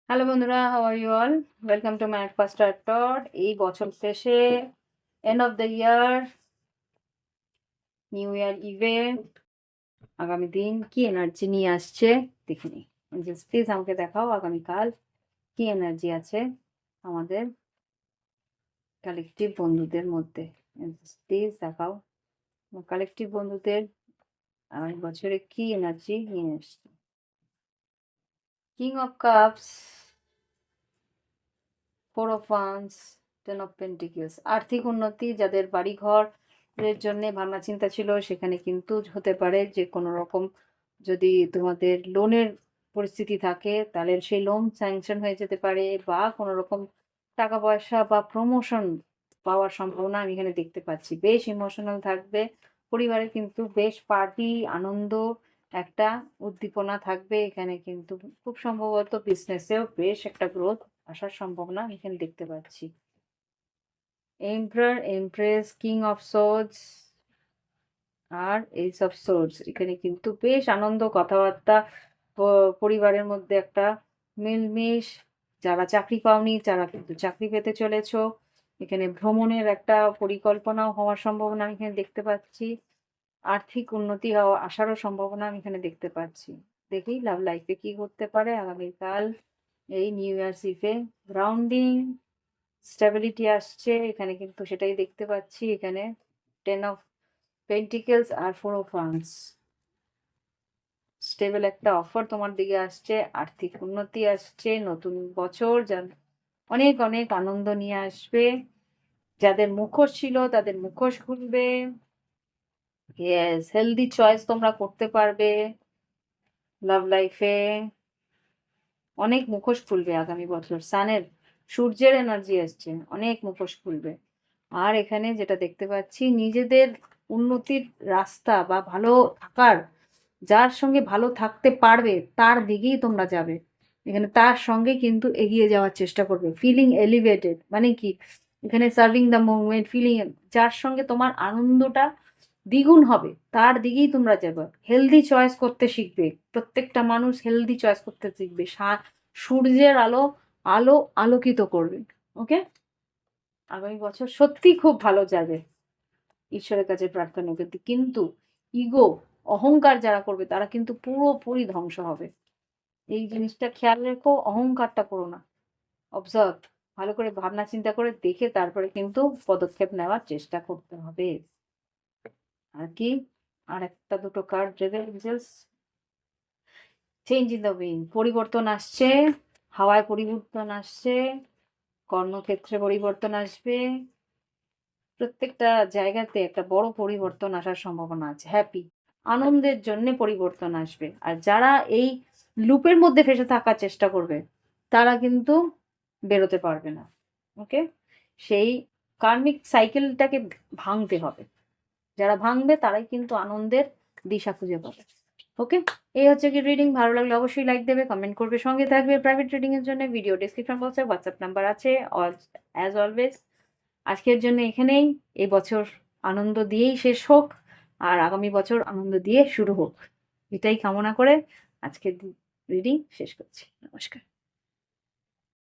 Hello বন্ধুরা, how are you all? Welcome to my ফার্স্টার টট। এই বছর শেষে end of the year, new year ইভে আগামী দিন কি এনার্জি নিয়ে আসছে দেখে নিই। প্লিজ আমাকে দেখাও আগামীকাল কি এনার্জি আছে আমাদের কালেকটিভ বন্ধুদের মধ্যে। প্লিজ দেখাও কালেকটিভ বন্ধুদের আগামী বছরে কি এনার্জি নিয়ে আসছে। King of cups, four of once, ten of pentacles. আর্থিক উন্নতি, যাদের বাড়িঘর এর জন্য ভাবনা চিন্তা ছিল সেখানে কিন্তু হতে পারে যে কোনো রকম যদি তোমাদের লোনের পরিস্থিতি থাকে তাহলে সেই লোন স্যাংশন হয়ে যেতে পারে, বা কোনো রকম টাকা পয়সা বা প্রমোশন পাওয়ার সম্ভাবনা আমি এখানে দেখতে পাচ্ছি। বেশ ইমোশনাল থাকবে পরিবারে, কিন্তু বেশ পার্টি আনন্দ একটা উদ্দীপনা থাকবে এখানে, কিন্তু খুব সম্ভবত বিজনেসেও বেশ একটা গ্রোথ আসার সম্ভাবনা আমি এখানে দেখতে পাচ্ছি। Emperor, empress, king of swords আর এইস অফ সোর্ডস, এখানে কিন্তু বেশ আনন্দ, কথাবার্তা, পরিবারের মধ্যে একটা মিলমিশ। যারা চাকরি পাওনি তারা কিন্তু চাকরি পেতে চলেছো। এখানে ভ্রমণের একটা পরিকল্পনাও হওয়ার সম্ভাবনা আমি এখানে দেখতে পাচ্ছি। আর্থিক উন্নতি হওয়া আসারও সম্ভাবনা আমি এখানে দেখতে পাচ্ছি। দেখি লাভ লাইফে কি করতে পারে আগামীকাল এই নিউ ইয়ার্স ইভে। গ্রাউন্ডিং, স্টেবিলিটি আসছে এখানে, কিন্তু সেটাই দেখতে পাচ্ছি এখানে। টেন অফ পেন্টিকেলস আর ফোর অফ ওয়ান্স, স্টেবল একটা অফার তোমার দিকে আসছে, আর্থিক উন্নতি আসছে, নতুন বছর যার অনেক অনেক আনন্দ নিয়ে আসবে। যাদের মুখোশ ছিল তাদের মুখোশ খুলবে। ইয়েস, হেলদি চয়েস তোমরা করতে পারবে লাভ লাইফে। অনেক মুখোশ খুলবে আগামী বছর। সানের, সূর্যের এনার্জি আসছে, অনেক মুখোশ খুলবে। আর এখানে যেটা দেখতে পাচ্ছি, নিজেদের উন্নতির রাস্তা বা ভালো থাকার, যার সঙ্গে ভালো থাকতে পারবে তার দিকেই তোমরা যাবে এখানে, তার সঙ্গে কিন্তু এগিয়ে যাওয়ার চেষ্টা করবে। ফিলিং এলিভেটেড মানে কি, এখানে সার্ভিং দ্য মোমেন্ট, ফিলিং, যার সঙ্গে তোমার আনন্দটা দ্বিগুণ হবে তার দিকেই তোমরা যাবে। হেলদি চয়েস করতে শিখবে, প্রত্যেকটা মানুষ হেলদি চয়েস করতে শিখবে। সূর্যের আলো আলো আলোকিত করবে। ওকে, আগামী বছর সত্যি খুব ভালো যাবে ঈশ্বরের কাছে প্রার্থনা করতে। কিন্তু ইগো, অহংকার যারা করবে তারা কিন্তু পুরোপুরি ধ্বংস হবে। এই জিনিসটা খেয়াল রেখো, অহংকারটা করো না। অবজার্ভ, ভালো করে ভাবনা চিন্তা করে দেখে তারপরে কিন্তু পদক্ষেপ নেওয়ার চেষ্টা করতে হবে। আর কি, আর একটা দুটো card reveal angels. Change in the wind, পরিবর্তন আসছে, হাওয়ায় পরিবর্তন আসছে, কর্মক্ষেত্রে পরিবর্তন আসবে, প্রত্যেকটা জায়গাতে একটা বড় পরিবর্তন আসার সম্ভাবনা আছে। হ্যাপি, আনন্দের জন্য পরিবর্তন আসবে। আর যারা এই লুপের মধ্যে ফেসে থাকার চেষ্টা করবে তারা কিন্তু বেরোতে পারবে না। ওকে, সেই কার্মিক সাইকেলটাকে ভাঙতে হবে। যারা ভাঙবে তারাই কিন্তু আনন্দের দিশা খুঁজে পাবে। ওকে, এই হচ্ছে কি রিডিং। ভালো লাগলে অবশ্যই লাইক দেবে, কমেন্ট করবে, সঙ্গে থাকবে। প্রাইভেট রিডিং এর জন্য ভিডিও ডেসক্রিপশন বক্সে হোয়াটসঅ্যাপ নাম্বার আছে। অ্যাজ অলওয়েজ আজকের জন্য এখানেই। এই বছর আনন্দ দিয়েই শেষ হোক, আর আগামী বছর আনন্দ দিয়ে শুরু হোক, এটাই কামনা করে আজকের রিডিং শেষ করছি। নমস্কার।